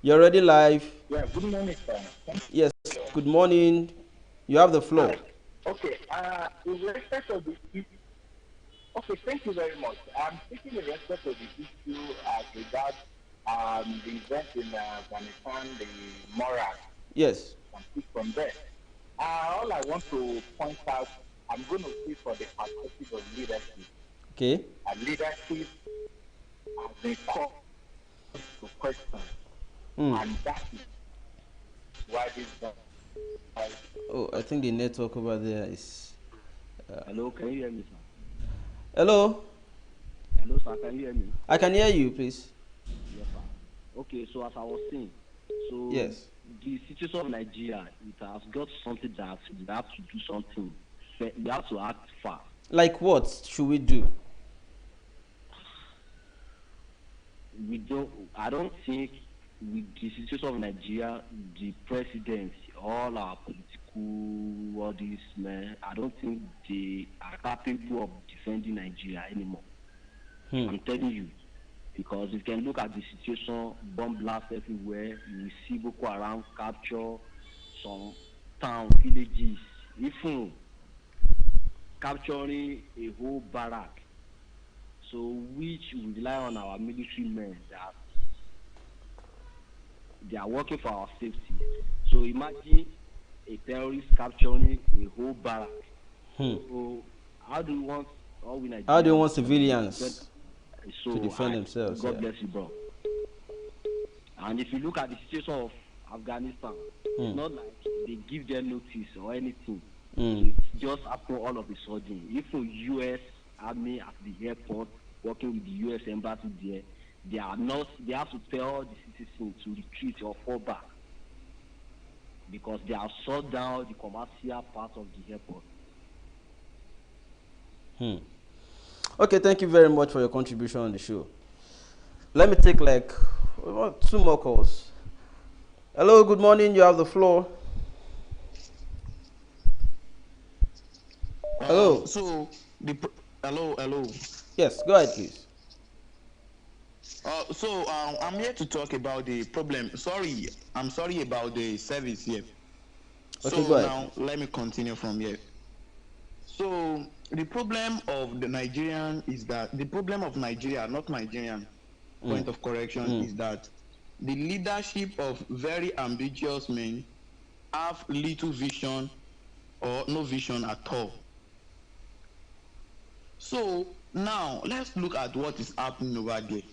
Speaker 1: You're already live.
Speaker 6: Yeah, good morning, sir.
Speaker 1: Yes. Good morning. You have the floor.
Speaker 6: Okay, in respect of the issue, okay, thank you very much. I'm taking in respect of the issue as regards the event in Afghanistan, the moral.
Speaker 1: Yes.
Speaker 6: Can speak from there. All I want to point out, I'm going to speak for the perspective of leadership.
Speaker 1: Okay.
Speaker 6: And leadership has been called to question. And that is why this
Speaker 1: Oh, I think the network over there is.
Speaker 7: Hello, can you hear me, sir?
Speaker 1: Hello.
Speaker 7: Hello, sir, can you hear me?
Speaker 1: I can hear you, please.
Speaker 7: Yes, sir. Okay, so as I was saying, so
Speaker 1: yes,
Speaker 7: the situation of Nigeria, it has got something that we have to do something. We have to act fast.
Speaker 1: Like what should we do?
Speaker 7: I don't think with the situation of Nigeria, the president, all our political bodies, man, I don't think they are capable of defending Nigeria anymore. I'm telling you. Because you can look at the situation, bomb blast everywhere, you will see Boko Haram capture some towns, villages, even capturing a whole barrack. So which we rely on our military men that they are working for our safety. So imagine a terrorist capturing a whole barrack. So how do you want
Speaker 1: How do you want civilians to defend themselves?
Speaker 7: God bless you, bro. And if you look at the situation of Afghanistan, it's not like they give them notice or anything. So it just happened all of a sudden. If a U.S. army at the airport working with the U.S. embassy there, they have to tell the citizens to retreat or fall back because they have shut down the commercial part of the airport.
Speaker 1: Okay, thank you very much for your contribution on the show. Let me take like 2 more calls. Hello, good morning. You have the floor. Hello.
Speaker 5: Hello.
Speaker 1: Yes, go ahead, please.
Speaker 5: I'm here to talk about the problem. I'm sorry about the service here.
Speaker 1: Okay, go ahead.
Speaker 5: Now let me continue from here. So the problem of the Nigerian is that the problem of Nigeria, not Nigerian, point of correction, is that the leadership of very ambitious men have little vision or no vision at all. So now let's look at what is happening over there.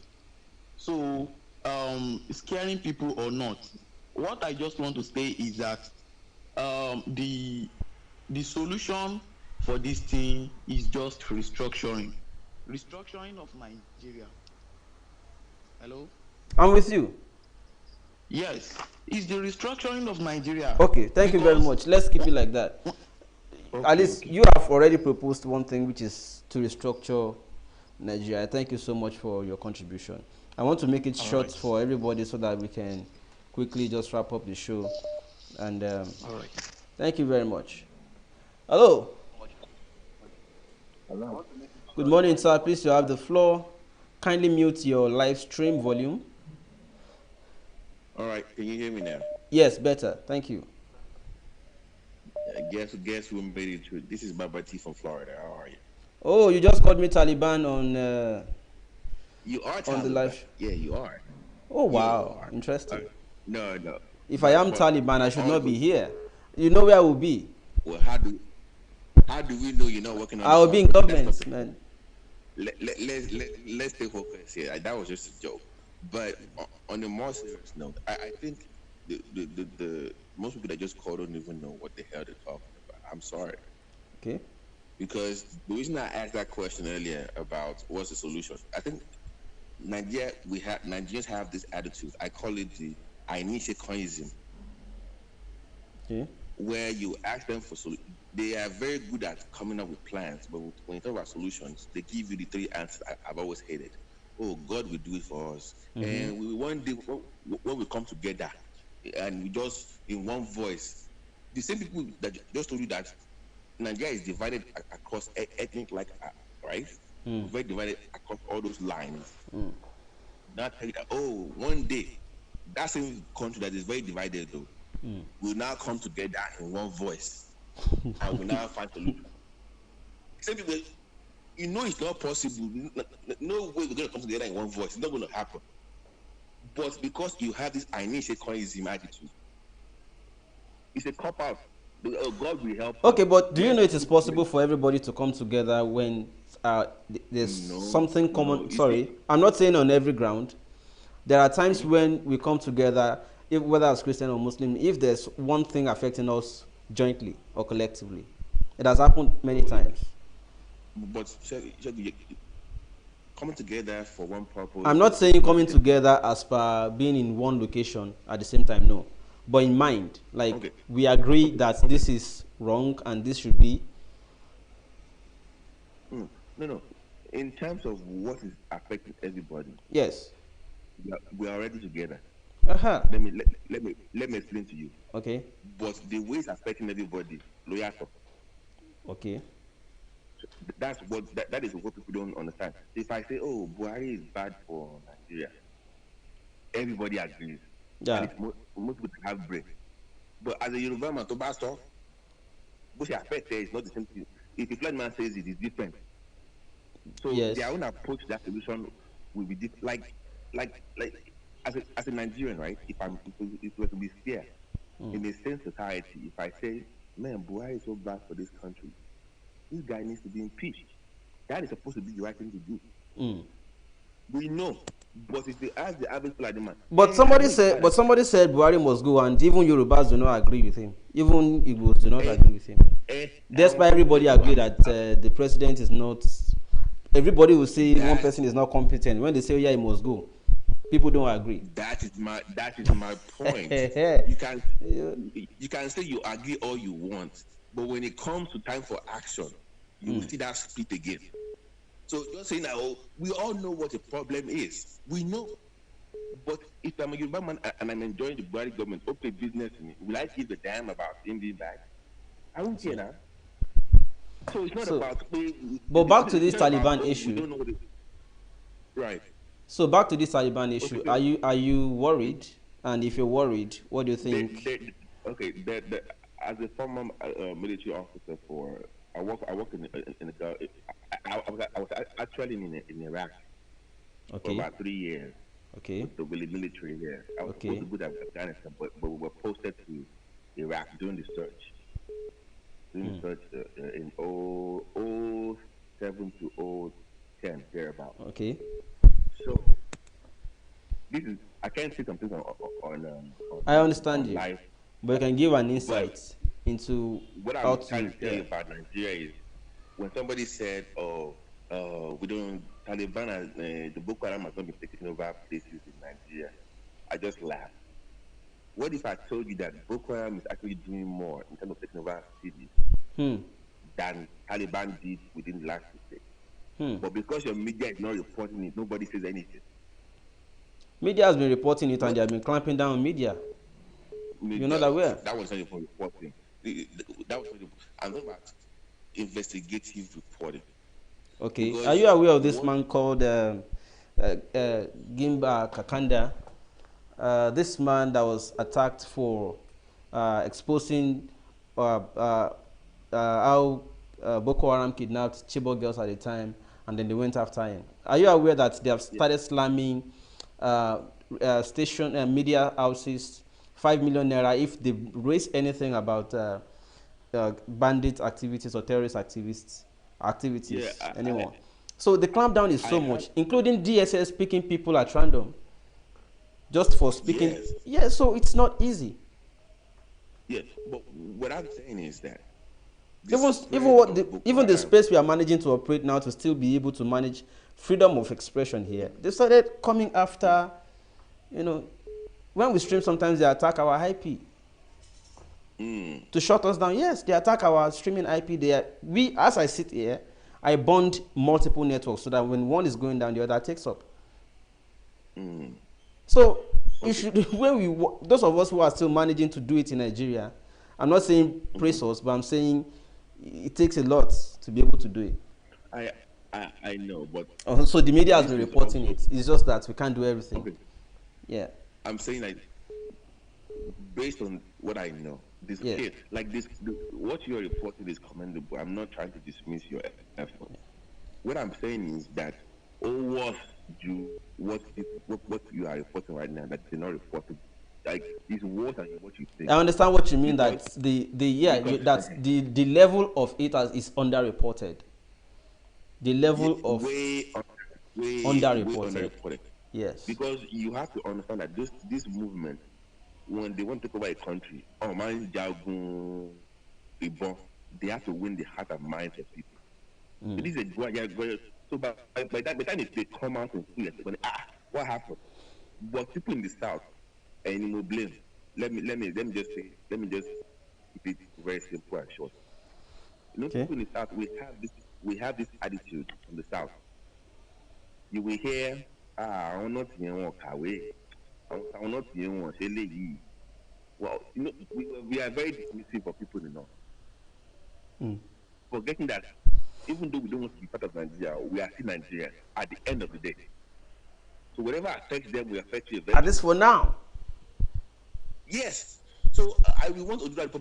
Speaker 5: So scaring people or not, what I just want to say is that the solution for this thing is just restructuring of Nigeria. Hello?
Speaker 1: I'm with you.
Speaker 5: Yes, it's the restructuring of Nigeria.
Speaker 1: Okay, thank you very much. Let's keep it like that. At least you have already proposed one thing, which is to restructure Nigeria. Thank you so much for your contribution. I want to make it short for everybody so that we can quickly just wrap up the show. And thank you very much. Hello.
Speaker 3: Hello.
Speaker 1: Good morning, sir. Please, you have the floor. Kindly mute your live stream volume.
Speaker 8: All right, can you hear me now?
Speaker 1: Yes, better. Thank you.
Speaker 8: Guess who made it to it? This is Baba T from Florida. How are you?
Speaker 1: Oh, you just called me Taliban on.
Speaker 8: You are Taliban.
Speaker 1: On the live.
Speaker 8: Yeah, you are.
Speaker 1: Oh wow, interesting.
Speaker 8: No.
Speaker 1: If I am Taliban, I should not be here. You know where I will be.
Speaker 8: Well, how do we know you're not working on?
Speaker 1: I will be in government, man.
Speaker 8: Let's stay focused here. That was just a joke. But on a more serious note, I think the most people that just called don't even know what the hell they're talking about. I'm sorry.
Speaker 1: Okay.
Speaker 8: Because the reason I asked that question earlier about what's the solution, I think Nigerians have this attitude. I call it the Ainisha conism.
Speaker 1: Okay.
Speaker 8: where you ask them for they are very good at coming up with plans, but when you talk about solutions, they give you the three answers I've always hated. Oh, God will do it for us, and we one day when we come together, and we just in one voice, the same people that just told you that Nigeria is divided across ethnic, like right, very divided across all those lines. Now tell you that one day that same country that is very divided though will now come together in one voice and will now find solution. Same people, it's not possible. No way we're going to come together in one voice. It's not going to happen. But because you have this I need sequencing attitude, it's a cop out. God will help.
Speaker 1: Okay, but do you know it is possible for everybody to come together when there's something common? Sorry, I'm not saying on every ground. There are times when we come together, whether as Christian or Muslim, if there's one thing affecting us jointly or collectively. It has happened many times.
Speaker 8: But coming together for one purpose.
Speaker 1: I'm not saying coming together as per being in one location at the same time, no. But in mind, like we agree that this is wrong and this should be.
Speaker 8: No. In terms of what is affecting everybody.
Speaker 1: Yes.
Speaker 8: We are already together.
Speaker 1: Let
Speaker 8: me explain to you.
Speaker 1: Okay.
Speaker 8: But the way it's affecting everybody, lawyer.
Speaker 1: Okay.
Speaker 8: That is what people don't understand. If I say, Buhari is bad for Nigeria, everybody agrees.
Speaker 1: Yeah.
Speaker 8: Most people have brain. But as a Yoruba man, to pastor, what affect there is not the same thing. If a flat man says it is different. So their own approach to that solution will be different. Like as a Nigerian, right? If we were to be fair, in the same society, if I say, man, Buhari is so bad for this country, this guy needs to be impeached. That is supposed to be the right thing to do. We know, but if they ask the average man,
Speaker 1: but somebody said Buhari must go, and even Yorubas do not agree with him. Even Igbos do not agree with him. Despite everybody agree that the president is not. Everybody will say one person is not competent. When they say he must go, people don't agree.
Speaker 8: That is my point. You can say you agree all you want, but when it comes to time for action, you will see that split again. So just saying that, we all know what the problem is. We know. But if I'm a Yoruba man and I'm enjoying the Buhari government, okay, business in it, will I give a damn about him being back? I won't care now. So it's not about.
Speaker 1: But back to this Taliban issue.
Speaker 8: Right.
Speaker 1: So back to this Taliban issue. Okay. Are you worried? And if you're worried, what do you think?
Speaker 8: As a former military officer I worked in I was actually in Iraq for about 3 years.
Speaker 1: Okay.
Speaker 8: With the military there. I was supposed to go to Afghanistan, but we were posted to Iraq during the search. In 07 to 010, thereabout.
Speaker 1: Okay.
Speaker 8: So this is I can't say something on
Speaker 1: I understand you,
Speaker 8: life,
Speaker 1: but you can give an insight into
Speaker 8: what I'm trying to tell you about Nigeria is when somebody said, we don't Taliban and the Boko Haram has not been taking over places in Nigeria, I just laughed. What if I told you that Boko Haram is actually doing more in terms of taking over cities than Taliban did within the last decade? But because your media is not reporting it, nobody says anything.
Speaker 1: Media has been reporting it, and they have been clamping down on media. You're not aware?
Speaker 8: That was not reporting. That was I'm talking about investigative reporting.
Speaker 1: Okay. Because are you aware of this man called Gimba Kakanda? This man that was attacked for exposing how Boko Haram kidnapped Chibok girls at the time, and then they went after him. Are you aware that they have started slamming station media houses 5 million naira if they raise anything about bandit activities or terrorist activities anymore? So the clampdown is so much, including DSS picking people at random just for speaking. Yes, so it's not easy.
Speaker 8: Yes, but what I'm saying is that
Speaker 1: even the space we are managing to operate now to still be able to manage freedom of expression here, they started coming after, when we stream, sometimes they attack our IP. to shut us down. Yes, they attack our streaming IP. As I sit here, I bond multiple networks so that when one is going down, the other takes up. So you should, those of us who are still managing to do it in Nigeria, I'm not saying praise us, but I'm saying it takes a lot to be able to do it.
Speaker 8: I know, but
Speaker 1: so the media has been reporting it. It's just that we can't do everything.
Speaker 8: Okay.
Speaker 1: Yeah.
Speaker 8: I'm saying, like, based on what I know, what you're reporting is commendable. I'm not trying to dismiss your effort. What I'm saying is that what you are reporting right now that you're not reporting, like, is worse than what you think.
Speaker 1: I understand what you mean, that the level of it is underreported. The level of
Speaker 8: way
Speaker 1: underreported. Yes.
Speaker 8: Because you have to understand that this movement, when they want to take over a country, they have to win the heart and minds of people. So this is so by the time they come out and see it, what happened? But people in the South, and you will blame. Let me just keep it very simple and short. People in the South, we have this attitude from the South. You will hear, I'm not here, I'm not here, well, we are very dismissive of people in the North. Forgetting that even though we don't want to be part of Nigeria, we are still Nigerians at the end of the day. So whatever affects them, will affect you eventually.
Speaker 1: At least for now.
Speaker 8: Yes. So we want to do that.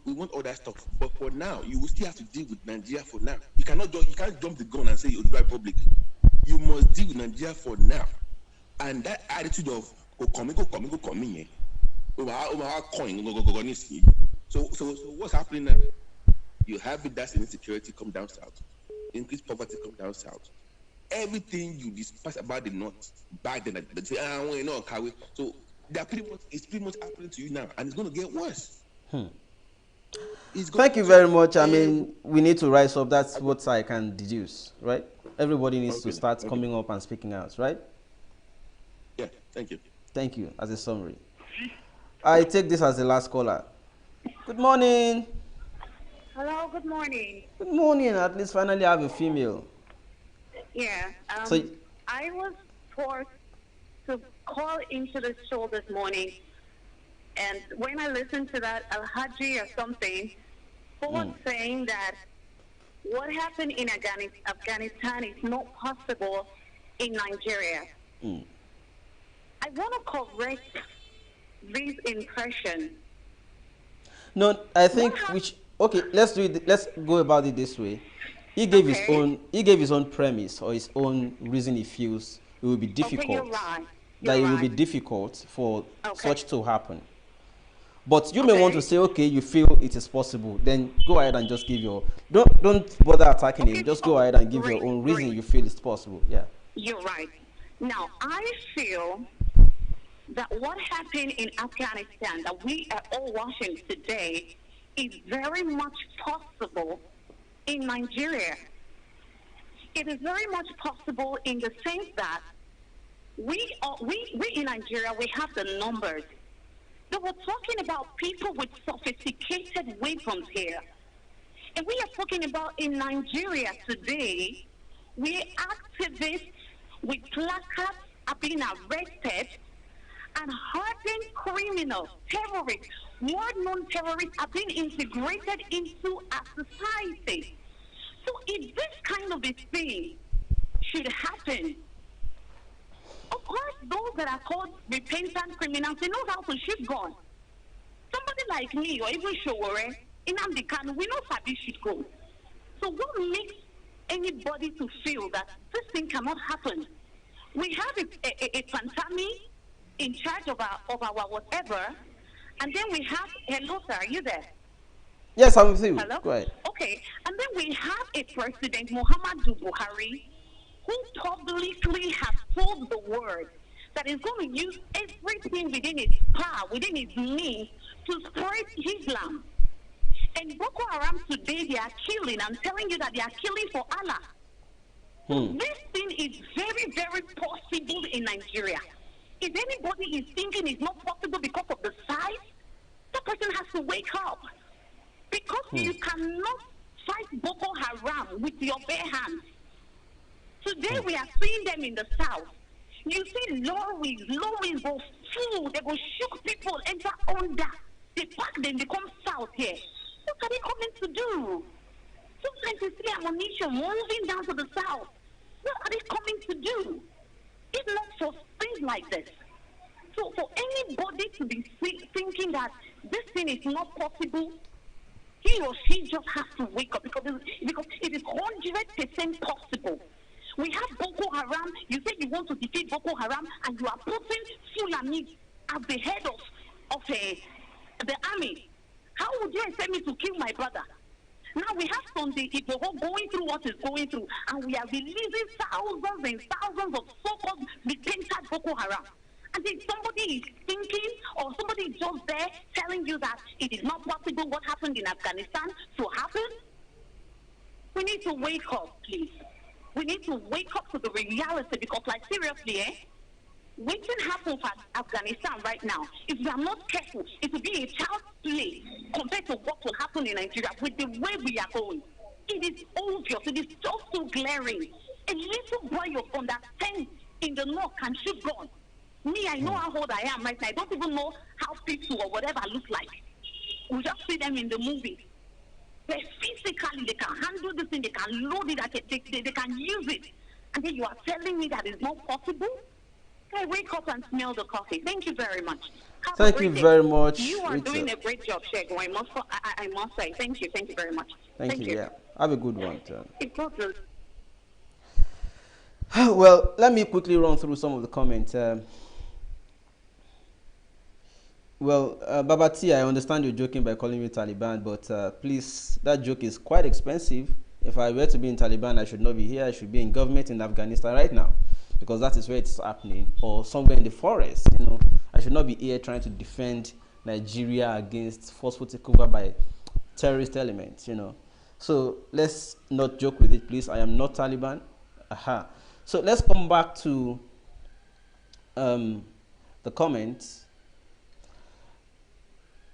Speaker 8: We want all that stuff. But for now, you will still have to deal with Nigeria for now. You can't jump the gun and say you'll do Republic. You must deal with Nigeria for now. And that attitude of go come. So what's happening now? You have it, that's insecurity come down south, increased poverty come down south. Everything you discuss about the North back then, they say, so it's pretty much happening to you now, and it's going to get worse.
Speaker 1: Thank you very much. I mean, we need to rise up. That's what I can deduce, right? Everybody needs to start coming up and speaking out, right?
Speaker 8: Yeah, thank you.
Speaker 1: Thank you. As a summary, I take this as the last caller. Good morning.
Speaker 9: Hello, good morning.
Speaker 1: Good morning. At least finally I have a female.
Speaker 9: Yeah.
Speaker 1: So
Speaker 9: I was forced to call into the show this morning, and when I listened to that Al-Haji or something, who was saying that what happened in Afghanistan is not possible in Nigeria. I want to correct this impression.
Speaker 1: No, I think okay, let's do it. Let's go about it this way. He gave his own premise or his own reason. He feels it will be difficult.
Speaker 9: You're right.
Speaker 1: It will be difficult for such to happen. But you may want to say, okay, you feel it is possible. Then go ahead and just give your don't bother attacking him. Just go ahead and give your own reason you feel it's possible. Yeah.
Speaker 9: You're right. Now I feel that what happened in Afghanistan that we are all watching today is very much possible in Nigeria. It is very much possible in the sense that we in Nigeria, we have the numbers. They were talking about people with sophisticated weapons here. And we are talking about in Nigeria today, where activists with placards are being arrested and hardened criminals, terrorists, world-known terrorists are being integrated into our society. So if this kind of a thing should happen, of course, those that are called repentant criminals, they know how to shoot guns. Somebody like me, or even Showore, in Amdekan, we know Sabi shoot guns. So what makes anybody to feel that this thing cannot happen? We have a Pantami in charge of our whatever, and then we have, hello sir, are you there?
Speaker 1: Yes, I'm with you.
Speaker 9: Hello?
Speaker 1: Go ahead.
Speaker 9: Okay, and then we have a President Muhammadu Buhari who publicly has told the world that he's going to use everything within his power, within his means, to spread Islam. And Boko Haram today, they are killing. I'm telling you that they are killing for Allah. So this thing is very, very possible in Nigeria. If anybody is thinking it's not possible because of the size, that person has to wake up. Because you cannot fight Boko Haram with your bare hands. Today we are seeing them in the south. You see lorries go full, they go shoot people, enter under. They pack them, they come south here. What are they coming to do? Sometimes you see ammunition moving down to the south. What are they coming to do? If not for things like this. So for anybody to be thinking that this thing is not possible, he or she just has to wake up because it is 100% possible. We have Boko Haram. You say you want to defeat Boko Haram, and you are putting Fulani as the head of the army. How would you expect me to kill my brother? Now we have Sunday people going through what is going through, and we are releasing thousands and thousands of so-called repentant Boko Haram. And if somebody is thinking, or somebody is just there telling you that it is not possible what happened in Afghanistan to happen, we need to wake up, please. We need to wake up to the reality because, like, seriously, waiting happens for Afghanistan right now. If we are not careful, it will be a child's play compared to what will happen in Nigeria with the way we are going. It is obvious. It is just so glaring. A little boy of under 10 in the north can shoot guns. Me, I know how old I am right now. I don't even know how people or whatever look like. We just see them in the movies. But physically, they can handle this thing, they can load it, they can use it. And then you are telling me that it's not possible? I wake up and smell the coffee. Thank you very much.
Speaker 1: Thank you very much.
Speaker 9: You are doing a great job, Shego. I must say. Thank you. Thank you very much.
Speaker 1: Thank you. Yeah. Have a good one. Well, let me quickly run through some of the comments. Babati, I understand you're joking by calling me Taliban, but please, that joke is quite expensive. If I were to be in Taliban, I should not be here. I should be in government in Afghanistan right now, because that is where it's happening, or somewhere in the forest. You know, I should not be here trying to defend Nigeria against forceful takeover by terrorist elements. You know, so let's not joke with it, please. I am not Taliban. Aha. So let's come back to the comments.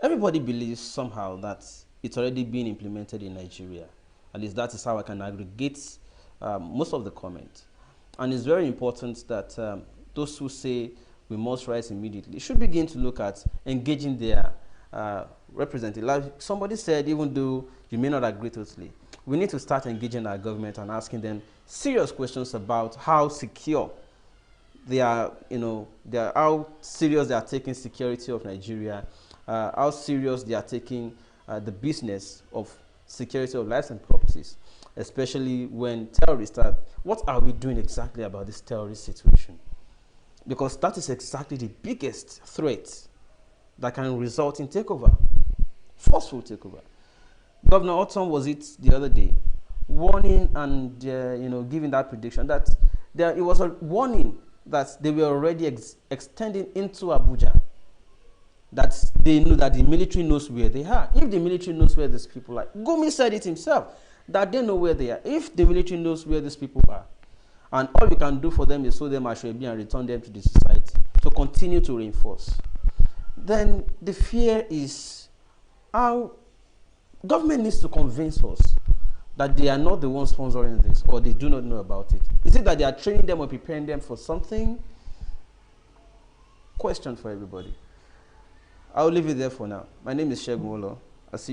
Speaker 1: Everybody believes somehow that it's already been implemented in Nigeria. At least that is how I can aggregate most of the comments. And it's very important that those who say we must rise immediately should begin to look at engaging their representatives. Like somebody said, even though you may not agree totally, we need to start engaging our government and asking them serious questions about how secure they are, how serious they are taking security of Nigeria, how serious they are taking the business of security of lives and properties, especially when terrorists are. What are we doing exactly about this terrorist situation? Because that is exactly the biggest threat that can result in takeover, forceful takeover. Governor Otom, was it the other day, warning and giving that prediction that it was a warning that they were already extending into Abuja, that they knew that the military knows where they are. If the military knows where these people are, Gumi said it himself, that they know where they are. If the military knows where these people are, and all we can do for them is show them Ashwebi and return them to the society, to continue to reinforce, then the fear is how government needs to convince us that they are not the ones sponsoring this, or they do not know about it. Is it that they are training them or preparing them for something? Question for everybody. I'll leave it there for now. My name is Shegun Olo. I'll see you.